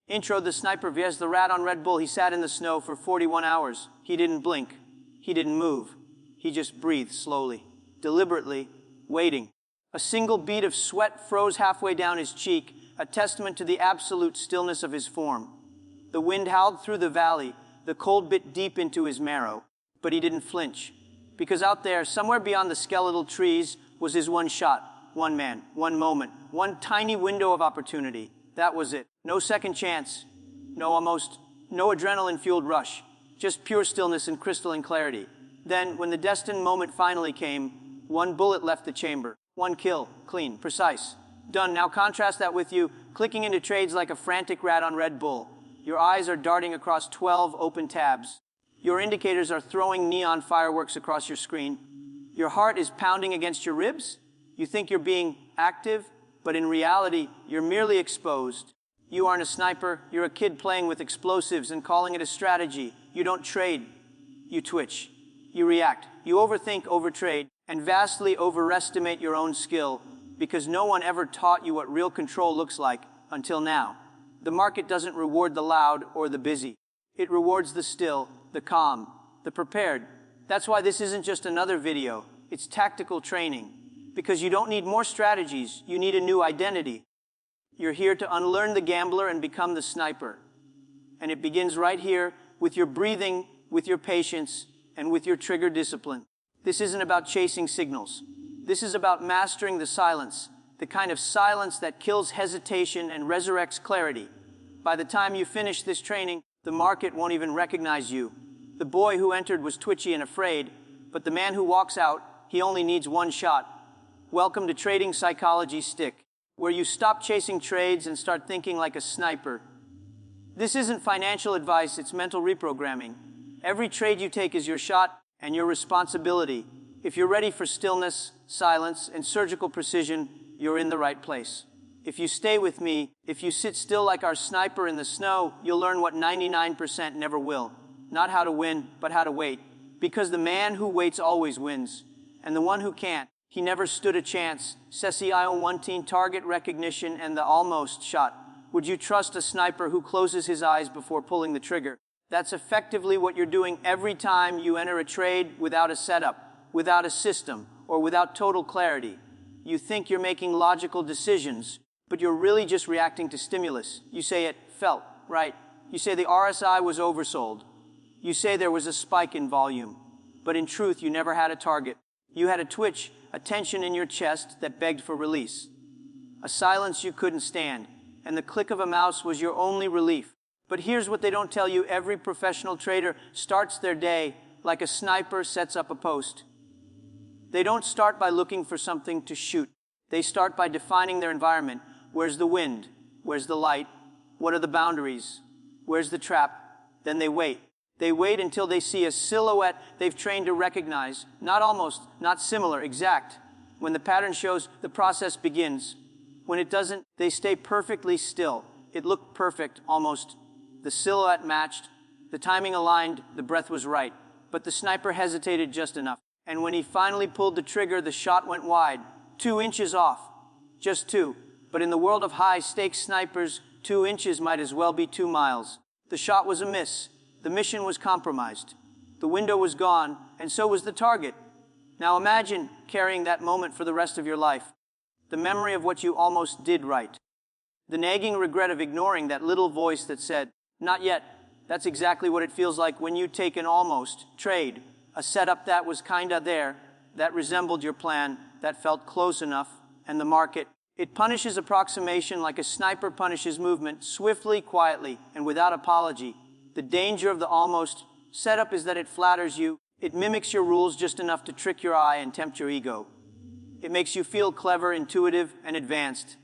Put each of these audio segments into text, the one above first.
Intro: the sniper vs. the rat on Red Bull. He sat in the snow for 41 hours. He didn't blink. He didn't move. He just breathed slowly, deliberately, waiting. A single bead of sweat froze halfway down his cheek, a testament to the absolute stillness of his form. The wind howled through the valley, the cold bit deep into his marrow. But he didn't flinch. Because out there, somewhere beyond the skeletal trees, was his one shot, one man, one moment, one tiny window of opportunity. That was it. No second chance. No almost. No adrenaline-fueled rush. Just pure stillness and crystalline clarity. Then, when the destined moment finally came, one bullet left the chamber. One kill. Clean. Precise. Done. Now contrast that with you, clicking into trades like a frantic rat on Red Bull. Your eyes are darting across 12 open tabs. Your indicators are throwing neon fireworks across your screen. Your heart is pounding against your ribs. You think you're being active, but in reality, you're merely exposed. You aren't a sniper. You're a kid playing with explosives and calling it a strategy. You don't trade. You twitch. You react. You overthink, overtrade, and vastly overestimate your own skill because no one ever taught you what real control looks like until now. The market doesn't reward the loud or the busy. It rewards the still, the calm, the prepared. That's why this isn't just another video. It's tactical training. Because you don't need more strategies, you need a new identity. You're here to unlearn the gambler and become the sniper. And it begins right here with your breathing, with your patience, and with your trigger discipline. This isn't about chasing signals. This is about mastering the silence, the kind of silence that kills hesitation and resurrects clarity. By the time you finish this training, the market won't even recognize you. The boy who entered was twitchy and afraid, but the man who walks out, he only needs one shot. Welcome to Trading Psychology Stick, where you stop chasing trades and start thinking like a sniper. This isn't financial advice, it's mental reprogramming. Every trade you take is your shot and your responsibility. If you're ready for stillness, silence, and surgical precision, you're in the right place. If you stay with me, if you sit still like our sniper in the snow, you'll learn what 99% never will. Not how to win, but how to wait. Because the man who waits always wins. And the one who can't, he never stood a chance. Session 1 target recognition and the almost shot. Would you trust a sniper who closes his eyes before pulling the trigger? That's effectively what you're doing every time you enter a trade without a setup, without a system, or without total clarity. You think you're making logical decisions, but you're really just reacting to stimulus. You say it felt right. You say the RSI was oversold. You say there was a spike in volume. But in truth, you never had a target. You had a twitch, a tension in your chest that begged for release. A silence you couldn't stand, and the click of a mouse was your only relief. But here's what they don't tell you. Every professional trader starts their day like a sniper sets up a post. They don't start by looking for something to shoot. They start by defining their environment. Where's the wind? Where's the light? What are the boundaries? Where's the trap? Then they wait. They wait until they see a silhouette they've trained to recognize. Not almost, not similar, exact. When the pattern shows, the process begins. When it doesn't, they stay perfectly still. It looked perfect, almost. The silhouette matched. The timing aligned. The breath was right. But the sniper hesitated just enough. And when he finally pulled the trigger, the shot went wide. 2 inches off. Just 2. But in the world of high-stakes snipers, 2 inches might as well be 2 miles. The shot was a miss. The mission was compromised. The window was gone, and so was the target. Now imagine carrying that moment for the rest of your life. The memory of what you almost did right. The nagging regret of ignoring that little voice that said, "Not yet." That's exactly what it feels like when you take an almost trade, a setup that was kinda there, that resembled your plan, that felt close enough, and the market. It punishes approximation like a sniper punishes movement, swiftly, quietly, and without apology. The danger of the almost setup is that it flatters you. It mimics your rules just enough to trick your eye and tempt your ego. It makes you feel clever, intuitive, and advanced.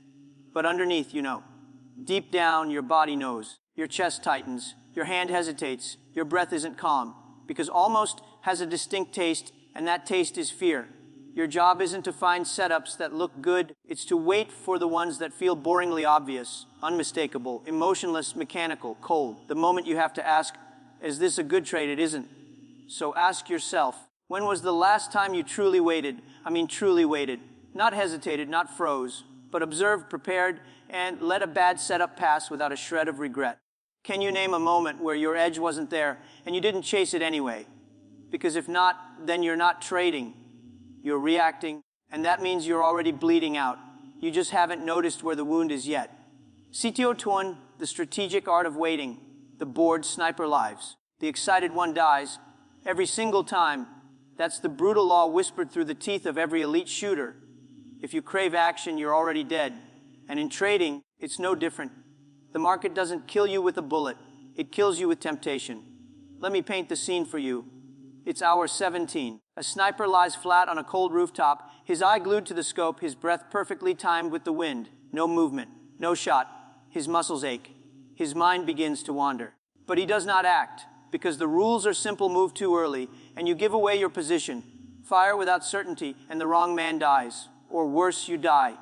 But underneath, you know. Deep down, your body knows. Your chest tightens. Your hand hesitates. Your breath isn't calm. Because almost has a distinct taste, and that taste is fear. Your job isn't to find setups that look good. It's to wait for the ones that feel boringly obvious, unmistakable, emotionless, mechanical, cold. The moment you have to ask, is this a good trade? It isn't. So ask yourself, when was the last time you truly waited? Truly waited. Not hesitated, not froze, but observed, prepared, and let a bad setup pass without a shred of regret? Can you name a moment where your edge wasn't there and you didn't chase it anyway? Because if not, then you're not trading. You're reacting, and that means you're already bleeding out. You just haven't noticed where the wound is yet. Sitio Tuan, the strategic art of waiting. The bored sniper lives. The excited one dies. Every single time. That's the brutal law whispered through the teeth of every elite shooter. If you crave action, you're already dead. And in trading, it's no different. The market doesn't kill you with a bullet. It kills you with temptation. Let me paint the scene for you. It's hour 17. A sniper lies flat on a cold rooftop, his eye glued to the scope, his breath perfectly timed with the wind. No movement, no shot. His muscles ache. His mind begins to wander. But he does not act, because the rules are simple: move too early, and you give away your position. Fire without certainty, and the wrong man dies. Or worse, you die.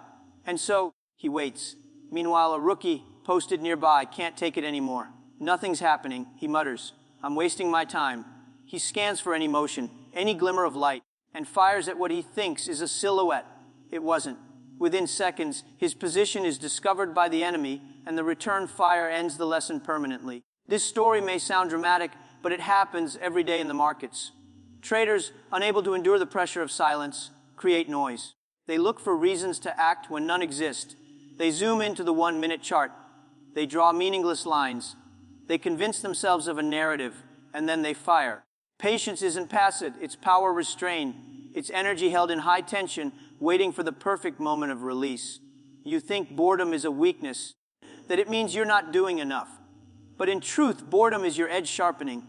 And so, he waits. Meanwhile, a rookie posted nearby can't take it anymore. Nothing's happening, he mutters. I'm wasting my time. He scans for any motion, any glimmer of light, and fires at what he thinks is a silhouette. It wasn't. Within seconds, his position is discovered by the enemy, and the return fire ends the lesson permanently. This story may sound dramatic, but it happens every day in the markets. Traders, unable to endure the pressure of silence, create noise. They look for reasons to act when none exist. They zoom into the 1-minute chart. They draw meaningless lines. They convince themselves of a narrative, and then they fire. Patience isn't passive, it's power restrained. It's energy held in high tension, waiting for the perfect moment of release. You think boredom is a weakness, that it means you're not doing enough. But in truth, boredom is your edge sharpening.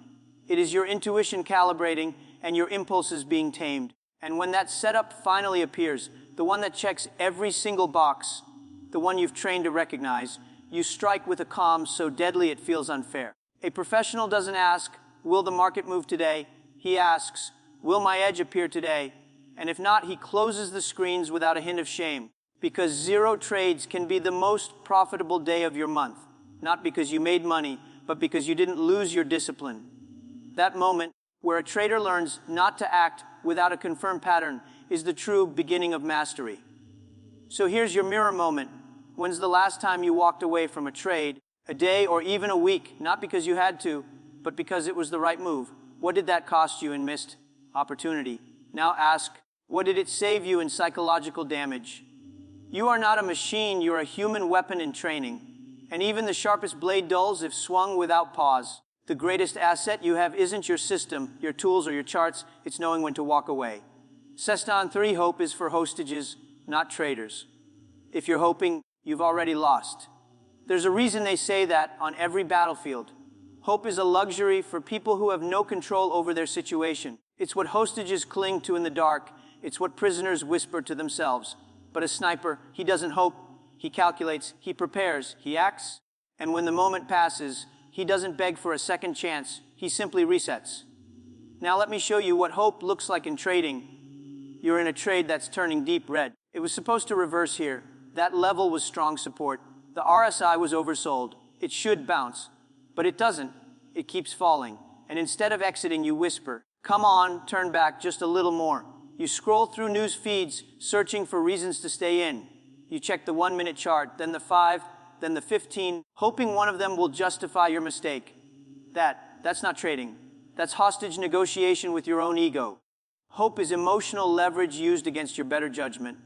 It is your intuition calibrating and your impulses being tamed. And when that setup finally appears, the one that checks every single box, the one you've trained to recognize, you strike with a calm so deadly it feels unfair. A professional doesn't ask, will the market move today? He asks, will my edge appear today? And if not, he closes the screens without a hint of shame. Because 0 trades can be the most profitable day of your month. Not because you made money, but because you didn't lose your discipline. That moment, where a trader learns not to act without a confirmed pattern, is the true beginning of mastery. So here's your mirror moment. When's the last time you walked away from a trade, a day or even a week, not because you had to, but because it was the right move? What did that cost you in missed opportunity? Now ask, what did it save you in psychological damage? You are not a machine, you're a human weapon in training. And even the sharpest blade dulls if swung without pause. The greatest asset you have isn't your system, your tools, or your charts, it's knowing when to walk away. Seston 3 hope is for hostages, not traders. If you're hoping, you've already lost. There's a reason they say that on every battlefield. Hope is a luxury for people who have no control over their situation. It's what hostages cling to in the dark. It's what prisoners whisper to themselves. But a sniper, he doesn't hope. He calculates, he prepares, he acts. And when the moment passes, he doesn't beg for a second chance. He simply resets. Now let me show you what hope looks like in trading. You're in a trade that's turning deep red. It was supposed to reverse here. That level was strong support. The RSI was oversold. It should bounce. But it doesn't. It keeps falling. And instead of exiting, you whisper, come on, turn back just a little more. You scroll through news feeds, searching for reasons to stay in. You check the 1-minute chart, then the 5, then the 15, hoping one of them will justify your mistake. That's not trading. That's hostage negotiation with your own ego. Hope is emotional leverage used against your better judgment.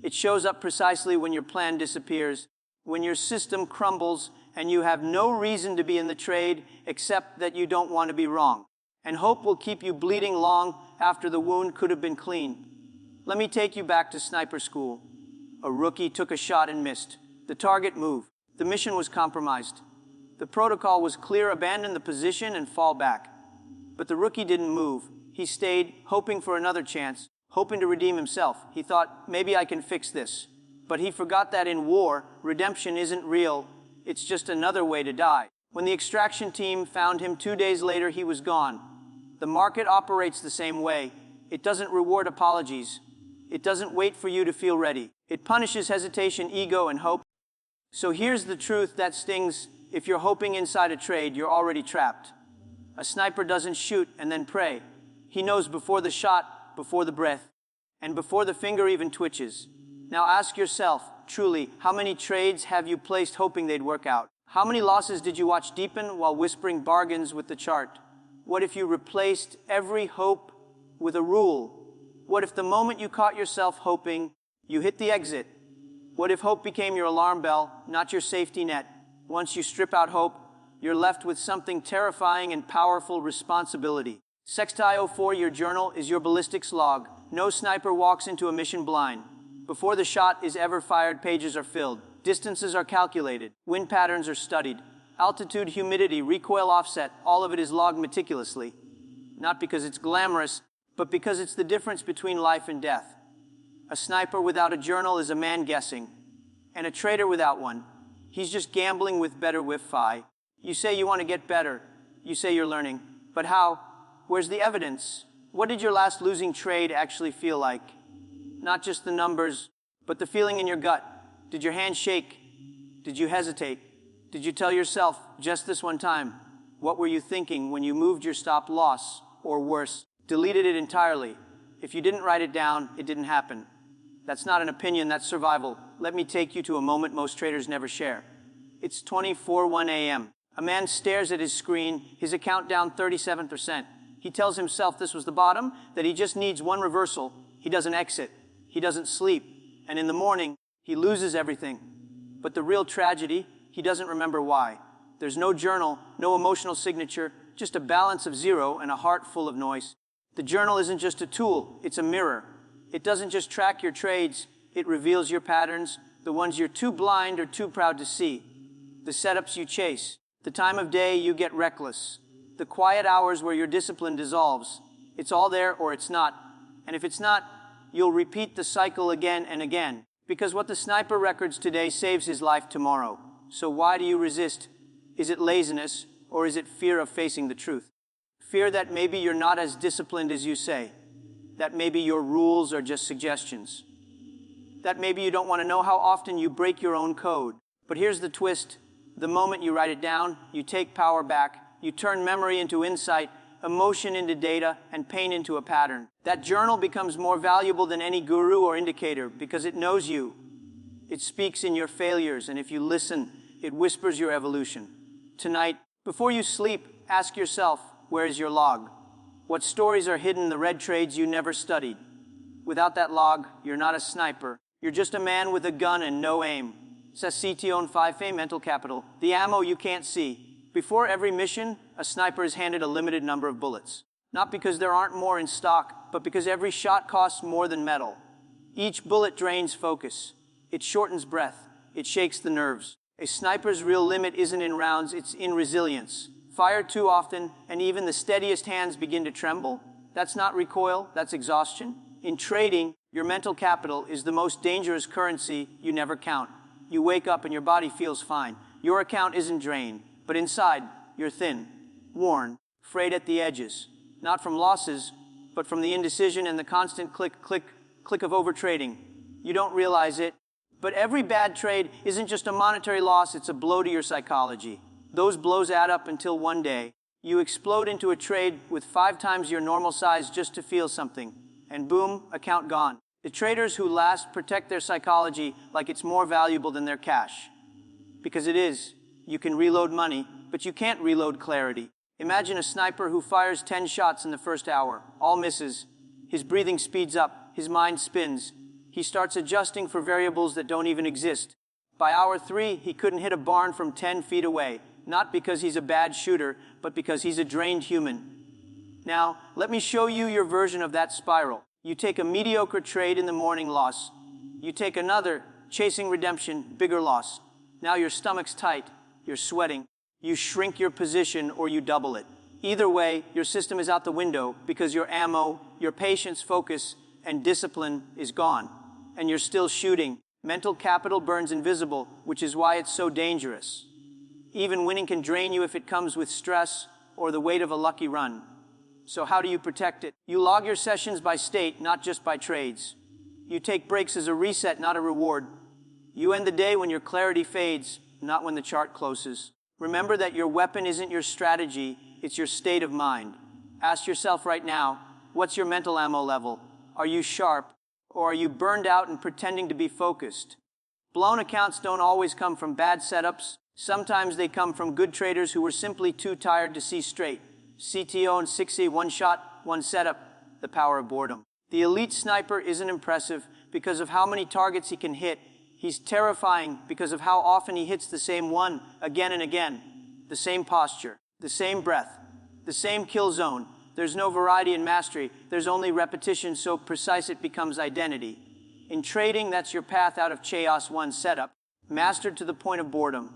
It shows up precisely when your plan disappears, when your system crumbles, and you have no reason to be in the trade except that you don't want to be wrong. And hope will keep you bleeding long after the wound could have been clean. Let me take you back to sniper school. A rookie took a shot and missed. The target moved. The mission was compromised. The protocol was clear: abandon the position and fall back. But the rookie didn't move. He stayed, hoping for another chance, hoping to redeem himself. He thought, maybe I can fix this. But he forgot that in war, redemption isn't real. It's just another way to die. When the extraction team found him 2 days later, he was gone. The market operates the same way. It doesn't reward apologies. It doesn't wait for you to feel ready. It punishes hesitation, ego, and hope. So here's the truth that stings. If you're hoping inside a trade, you're already trapped. A sniper doesn't shoot and then pray. He knows before the shot, before the breath, and before the finger even twitches. Now ask yourself, truly, how many trades have you placed hoping they'd work out? How many losses did you watch deepen while whispering bargains with the chart? What if you replaced every hope with a rule? What if the moment you caught yourself hoping, you hit the exit? What if hope became your alarm bell, not your safety net? Once you strip out hope, you're left with something terrifying and powerful: responsibility. Sextile 04, your journal, is your ballistics log. No sniper walks into a mission blind. Before the shot is ever fired, pages are filled. Distances are calculated. Wind patterns are studied. Altitude, humidity, recoil offset, all of it is logged meticulously. Not because it's glamorous, but because it's the difference between life and death. A sniper without a journal is a man guessing. And a trader without one, he's just gambling with better Wi-Fi. You say you want to get better. You say you're learning. But how? Where's the evidence? What did your last losing trade actually feel like? Not just the numbers, but the feeling in your gut. Did your hand shake? Did you hesitate? Did you tell yourself, just this one time? What were you thinking when you moved your stop loss? Or worse, deleted it entirely? If you didn't write it down, it didn't happen. That's not an opinion, that's survival. Let me take you to a moment most traders never share. It's 24:01 a.m. A man stares at his screen, his account down 37%. He tells himself this was the bottom, that he just needs one reversal. He doesn't exit. He doesn't sleep. And in the morning, he loses everything. But the real tragedy, he doesn't remember why. There's no journal, no emotional signature, just a balance of zero and a heart full of noise. The journal isn't just a tool, it's a mirror. It doesn't just track your trades, it reveals your patterns, the ones you're too blind or too proud to see. The setups you chase, the time of day you get reckless, the quiet hours where your discipline dissolves. It's all there or it's not. And if it's not, you'll repeat the cycle again and again. Because what the sniper records today saves his life tomorrow. So why do you resist? Is it laziness or is it fear of facing the truth? Fear that maybe you're not as disciplined as you say. That maybe your rules are just suggestions. That maybe you don't want to know how often you break your own code. But here's the twist. The moment you write it down, you take power back. You turn memory into insight, emotion into data, and pain into a pattern. That journal becomes more valuable than any guru or indicator because it knows you. It speaks in your failures, and if you listen, it whispers your evolution. Tonight, before you sleep, ask yourself, where is your log? What stories are hidden in the red trades you never studied? Without that log, you're not a sniper. You're just a man with a gun and no aim. Says CTO 5 mental capital, the ammo you can't see. Before every mission, a sniper is handed a limited number of bullets. Not because there aren't more in stock, but because every shot costs more than metal. Each bullet drains focus. It shortens breath. It shakes the nerves. A sniper's real limit isn't in rounds, it's in resilience. Fire too often, and even the steadiest hands begin to tremble. That's not recoil, that's exhaustion. In trading, your mental capital is the most dangerous currency you never count. You wake up and your body feels fine. Your account isn't drained. But inside, you're thin, worn, frayed at the edges. Not from losses, but from the indecision and the constant click, click, click of overtrading. You don't realize it, but every bad trade isn't just a monetary loss, it's a blow to your psychology. Those blows add up until one day, you explode into a trade with 5 times your normal size just to feel something. And boom, account gone. The traders who last protect their psychology like it's more valuable than their cash. Because it is. You can reload money, but you can't reload clarity. Imagine a sniper who fires 10 shots in the first hour, all misses. His breathing speeds up, his mind spins. He starts adjusting for variables that don't even exist. By hour 3, he couldn't hit a barn from 10 feet away, not because he's a bad shooter, but because he's a drained human. Now, let me show you your version of that spiral. You take a mediocre trade in the morning, loss. You take another, chasing redemption, bigger loss. Now your stomach's tight. You're sweating, you shrink your position or you double it. Either way, your system is out the window because your ammo, your patience, focus, and discipline is gone. And you're still shooting. Mental capital burns invisible, which is why it's so dangerous. Even winning can drain you if it comes with stress or the weight of a lucky run. So how do you protect it? You log your sessions by state, not just by trades. You take breaks as a reset, not a reward. You end the day when your clarity fades, not when the chart closes. Remember that your weapon isn't your strategy, it's your state of mind. Ask yourself right now, what's your mental ammo level? Are you sharp, or are you burned out and pretending to be focused? Blown accounts don't always come from bad setups. Sometimes they come from good traders who were simply too tired to see straight. CTO and 6E, one shot, one setup, the power of boredom. The elite sniper isn't impressive because of how many targets he can hit. He's terrifying because of how often he hits the same one again and again. The same posture, the same breath, the same kill zone. There's no variety in mastery. There's only repetition so precise it becomes identity. In trading, that's your path out of chaos, one setup, mastered to the point of boredom.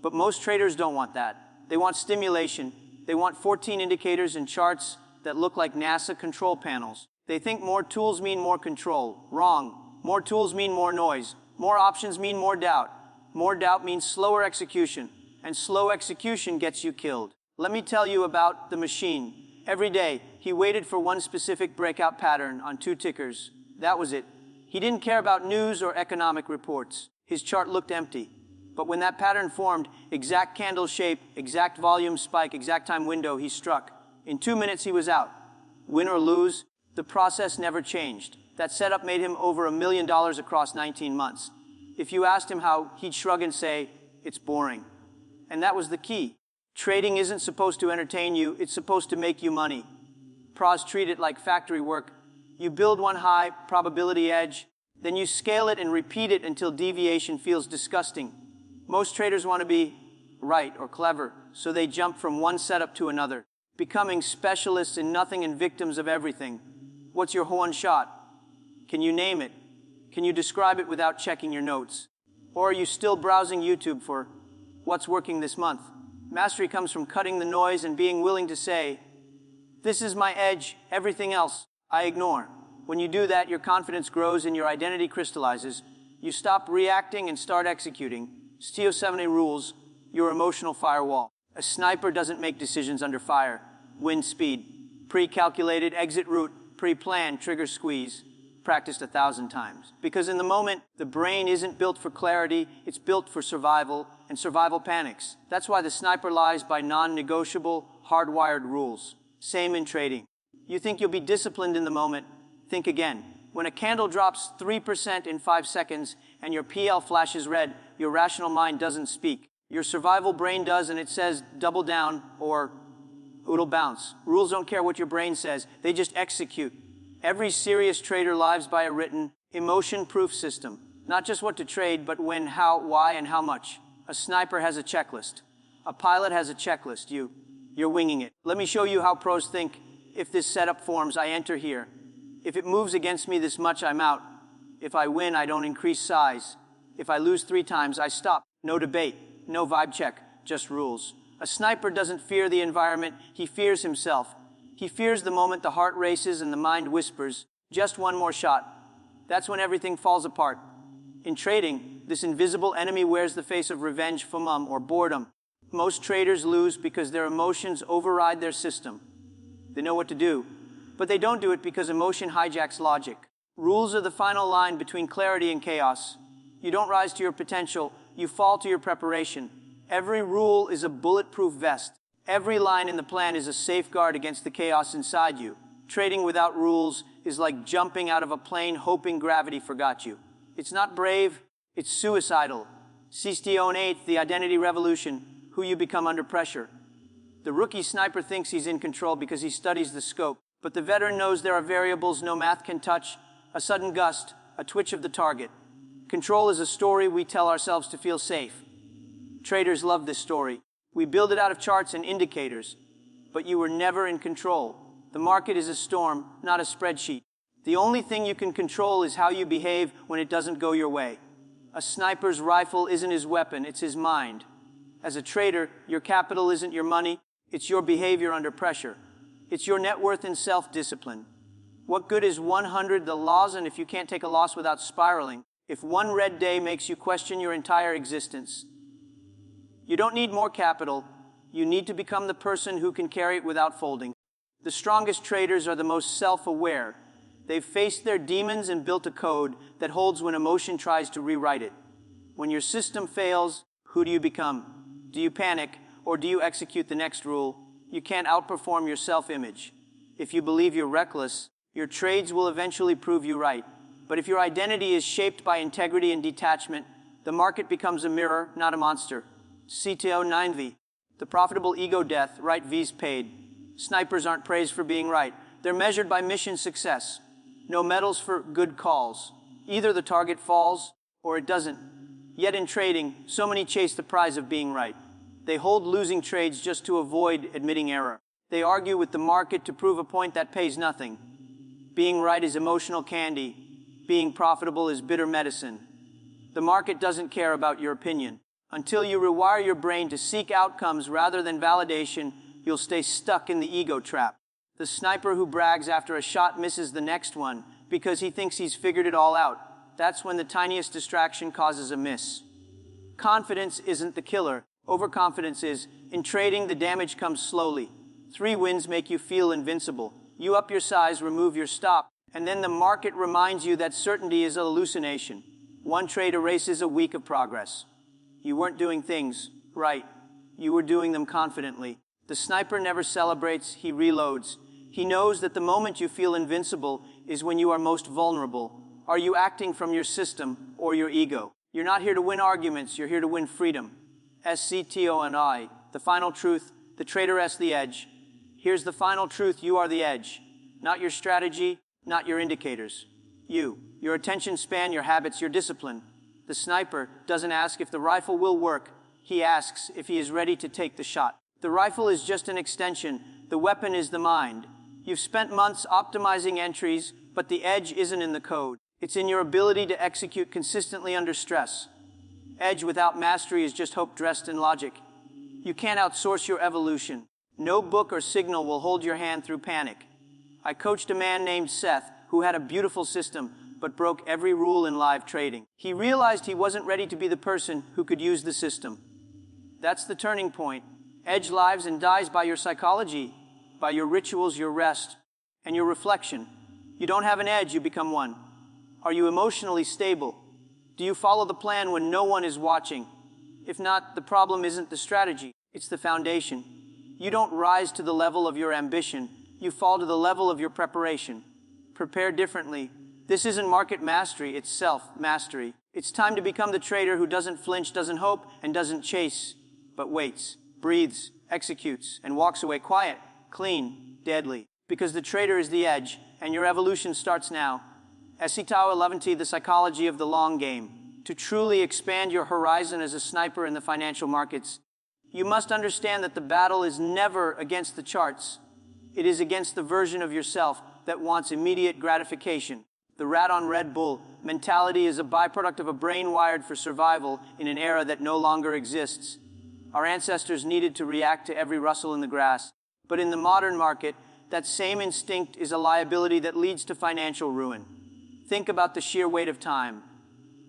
But most traders don't want that. They want stimulation. They want 14 indicators and charts that look like NASA control panels. They think more tools mean more control. Wrong. More tools mean more noise. More options mean more doubt. More doubt means slower execution. And slow execution gets you killed. Let me tell you about the machine. Every day, he waited for one specific breakout pattern on 2 tickers. That was it. He didn't care about news or economic reports. His chart looked empty. But when that pattern formed, exact candle shape, exact volume spike, exact time window, he struck. In 2 minutes, he was out. Win or lose, the process never changed. That setup made him over $1 million across 19 months. If you asked him how, he'd shrug and say, it's boring. And that was the key. Trading isn't supposed to entertain you, it's supposed to make you money. Pros treat it like factory work. You build one high probability edge, then you scale it and repeat it until deviation feels disgusting. Most traders want to be right or clever, so they jump from one setup to another, becoming specialists in nothing and victims of everything. What's your one shot? Can you name it? Can you describe it without checking your notes? Or are you still browsing YouTube for what's working this month? Mastery comes from cutting the noise and being willing to say, this is my edge, everything else I ignore. When you do that, your confidence grows and your identity crystallizes. You stop reacting and start executing. Stio 70 rules, your emotional firewall. A sniper doesn't make decisions under fire. Wind speed, pre-calculated exit route, pre-planned trigger squeeze, practiced 1,000 times. Because in the moment, the brain isn't built for clarity, it's built for survival, and survival panics. That's why the sniper lies by non-negotiable, hardwired rules. Same in trading. You think you'll be disciplined in the moment, think again. When a candle drops 3% in 5 seconds and your PL flashes red, your rational mind doesn't speak. Your survival brain does, and it says double down or it'll bounce. Rules don't care what your brain says, they just execute. Every serious trader lives by a written, emotion-proof system. Not just what to trade, but when, how, why, and how much. A sniper has a checklist. A pilot has a checklist. You're winging it. Let me show you how pros think. If this setup forms, I enter here. If it moves against me this much, I'm out. If I win, I don't increase size. If I lose 3 times, I stop. No debate, no vibe check, just rules. A sniper doesn't fear the environment, he fears himself. He fears the moment the heart races and the mind whispers, just one more shot. That's when everything falls apart. In trading, this invisible enemy wears the face of revenge, FOMO, or boredom. Most traders lose because their emotions override their system. They know what to do, but they don't do it because emotion hijacks logic. Rules are the final line between clarity and chaos. You don't rise to your potential, you fall to your preparation. Every rule is a bulletproof vest. Every line in the plan is a safeguard against the chaos inside you. Trading without rules is like jumping out of a plane hoping gravity forgot you. It's not brave, it's suicidal. Stio 8, the identity revolution, who you become under pressure. The rookie sniper thinks he's in control because he studies the scope, but the veteran knows there are variables no math can touch, a sudden gust, a twitch of the target. Control is a story we tell ourselves to feel safe. Traders love this story. We build it out of charts and indicators, but you were never in control. The market is a storm, not a spreadsheet. The only thing you can control is how you behave when it doesn't go your way. A sniper's rifle isn't his weapon, it's his mind. As a trader, your capital isn't your money, it's your behavior under pressure. It's your net worth and self-discipline. What good is 100 the laws, and if you can't take a loss without spiraling? If one red day makes you question your entire existence? You don't need more capital. You need to become the person who can carry it without folding. The strongest traders are the most self-aware. They've faced their demons and built a code that holds when emotion tries to rewrite it. When your system fails, who do you become? Do you panic, or do you execute the next rule? You can't outperform your self-image. If you believe you're reckless, your trades will eventually prove you right. But if your identity is shaped by integrity and detachment, The market becomes a mirror, not a monster. CTO 9V. The profitable ego death, right V's paid. Snipers aren't praised for being right. They're measured by mission success. No medals for good calls. Either the target falls or it doesn't. Yet in trading, so many chase the prize of being right. They hold losing trades just to avoid admitting error. They argue with the market to prove a point that pays nothing. Being right is emotional candy. Being profitable is bitter medicine. The market doesn't care about your opinion. Until you rewire your brain to seek outcomes rather than validation, you'll stay stuck in the ego trap. The sniper who brags after a shot misses the next one because he thinks he's figured it all out. That's when the tiniest distraction causes a miss. Confidence isn't the killer. Overconfidence is. In trading, the damage comes slowly. 3 wins make you feel invincible. You up your size, remove your stop, and then the market reminds you that certainty is a hallucination. 1 trade erases a week of progress. You weren't doing things right. You were doing them confidently. The sniper never celebrates, he reloads. He knows that the moment you feel invincible is when you are most vulnerable. Are you acting from your system or your ego? You're not here to win arguments, you're here to win freedom. SCTO and I, the final truth, the trader S the edge. Here's the final truth, you are the edge. Not your strategy, not your indicators. You, your attention span, your habits, your discipline. The sniper doesn't ask if the rifle will work, he asks if he is ready to take the shot. The rifle is just an extension, the weapon is the mind. You've spent months optimizing entries, but the edge isn't in the code. It's in your ability to execute consistently under stress. Edge without mastery is just hope dressed in logic. You can't outsource your evolution. No book or signal will hold your hand through panic. I coached a man named Seth who had a beautiful system, but broke every rule in live trading. He realized he wasn't ready to be the person who could use the system. That's the turning point. Edge lives and dies by your psychology, by your rituals, your rest, and your reflection. You don't have an edge, you become one. Are you emotionally stable? Do you follow the plan when no one is watching? If not, the problem isn't the strategy, it's the foundation. You don't rise to the level of your ambition, you fall to the level of your preparation. Prepare differently. This isn't market mastery, it's self-mastery. It's time to become the trader who doesn't flinch, doesn't hope, and doesn't chase, but waits, breathes, executes, and walks away quiet, clean, deadly. Because the trader is the edge, and your evolution starts now. Esitao 11T, the psychology of the long game. To truly expand your horizon as a sniper in the financial markets, you must understand that the battle is never against the charts. It is against the version of yourself that wants immediate gratification. The rat on Red Bull mentality is a byproduct of a brain wired for survival in an era that no longer exists. Our ancestors needed to react to every rustle in the grass. But in the modern market, that same instinct is a liability that leads to financial ruin. Think about the sheer weight of time.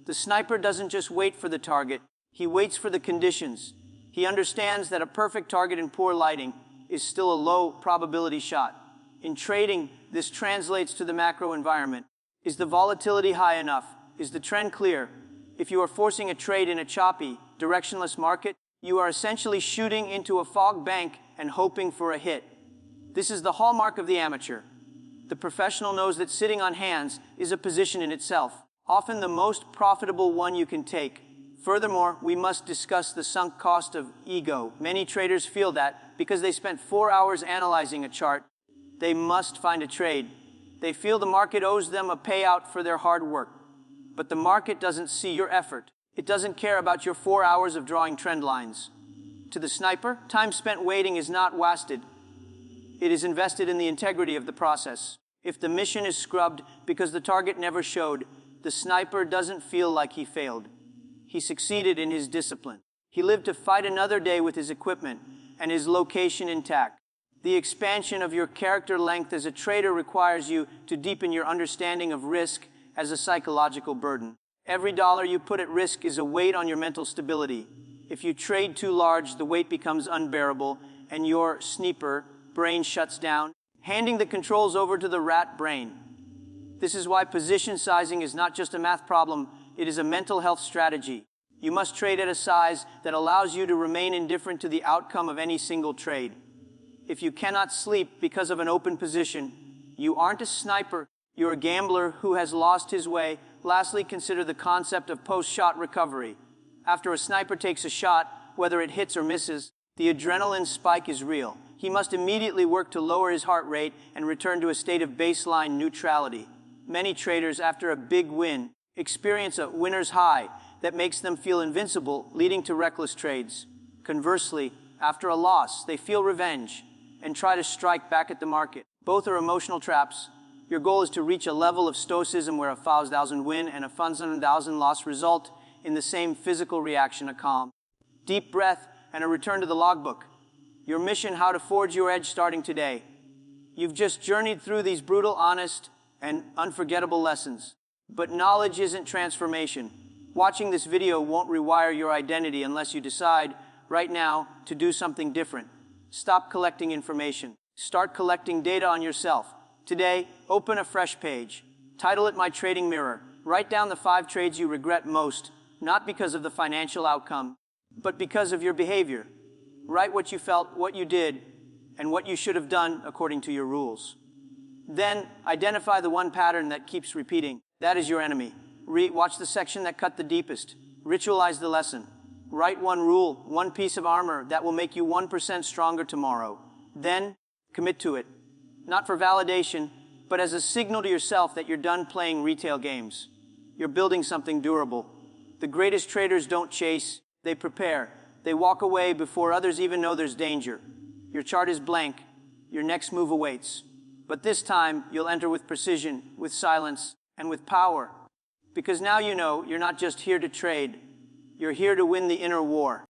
The sniper doesn't just wait for the target, he waits for the conditions. He understands that a perfect target in poor lighting is still a low probability shot. In trading, this translates to the macro environment. Is the volatility high enough? Is the trend clear? If you are forcing a trade in a choppy, directionless market, you are essentially shooting into a fog bank and hoping for a hit. This is the hallmark of the amateur. The professional knows that sitting on hands is a position in itself, often the most profitable one you can take. Furthermore, we must discuss the sunk cost of ego. Many traders feel that because they spent 4 hours analyzing a chart, they must find a trade. They feel the market owes them a payout for their hard work. But the market doesn't see your effort. It doesn't care about your 4 hours of drawing trend lines. To the sniper, time spent waiting is not wasted. It is invested in the integrity of the process. If the mission is scrubbed because the target never showed, the sniper doesn't feel like he failed. He succeeded in his discipline. He lived to fight another day with his equipment and his location intact. The expansion of your character length as a trader requires you to deepen your understanding of risk as a psychological burden. Every dollar you put at risk is a weight on your mental stability. If you trade too large, the weight becomes unbearable and your sniper brain shuts down, handing the controls over to the rat brain. This is why position sizing is not just a math problem, it is a mental health strategy. You must trade at a size that allows you to remain indifferent to the outcome of any single trade. If you cannot sleep because of an open position, you aren't a sniper, you're a gambler who has lost his way. Lastly, consider the concept of post-shot recovery. After a sniper takes a shot, whether it hits or misses, the adrenaline spike is real. He must immediately work to lower his heart rate and return to a state of baseline neutrality. Many traders, after a big win, experience a winner's high that makes them feel invincible, leading to reckless trades. Conversely, after a loss, they feel revenge and try to strike back at the market. Both are emotional traps. Your goal is to reach a level of stoicism where a 1,000 win and a 1,000 loss result in the same physical reaction, a calm, deep breath, and a return to the logbook. Your mission: how to forge your edge starting today. You've just journeyed through these brutal, honest, and unforgettable lessons. But knowledge isn't transformation. Watching this video won't rewire your identity unless you decide, right now, to do something different. Stop collecting information. Start collecting data on yourself. Today, open a fresh page. Title it My Trading Mirror. Write down the 5 trades you regret most, not because of the financial outcome, but because of your behavior. Write what you felt, what you did, and what you should have done according to your rules. Then, identify the one pattern that keeps repeating. That is your enemy. Watch the section that cut the deepest. Ritualize the lesson. Write one rule, one piece of armor that will make you 1% stronger tomorrow. Then, commit to it. Not for validation, but as a signal to yourself that you're done playing retail games. You're building something durable. The greatest traders don't chase, they prepare. They walk away before others even know there's danger. Your chart is blank. Your next move awaits. But this time, you'll enter with precision, with silence, and with power. Because now you know you're not just here to trade. You're here to win the inner war.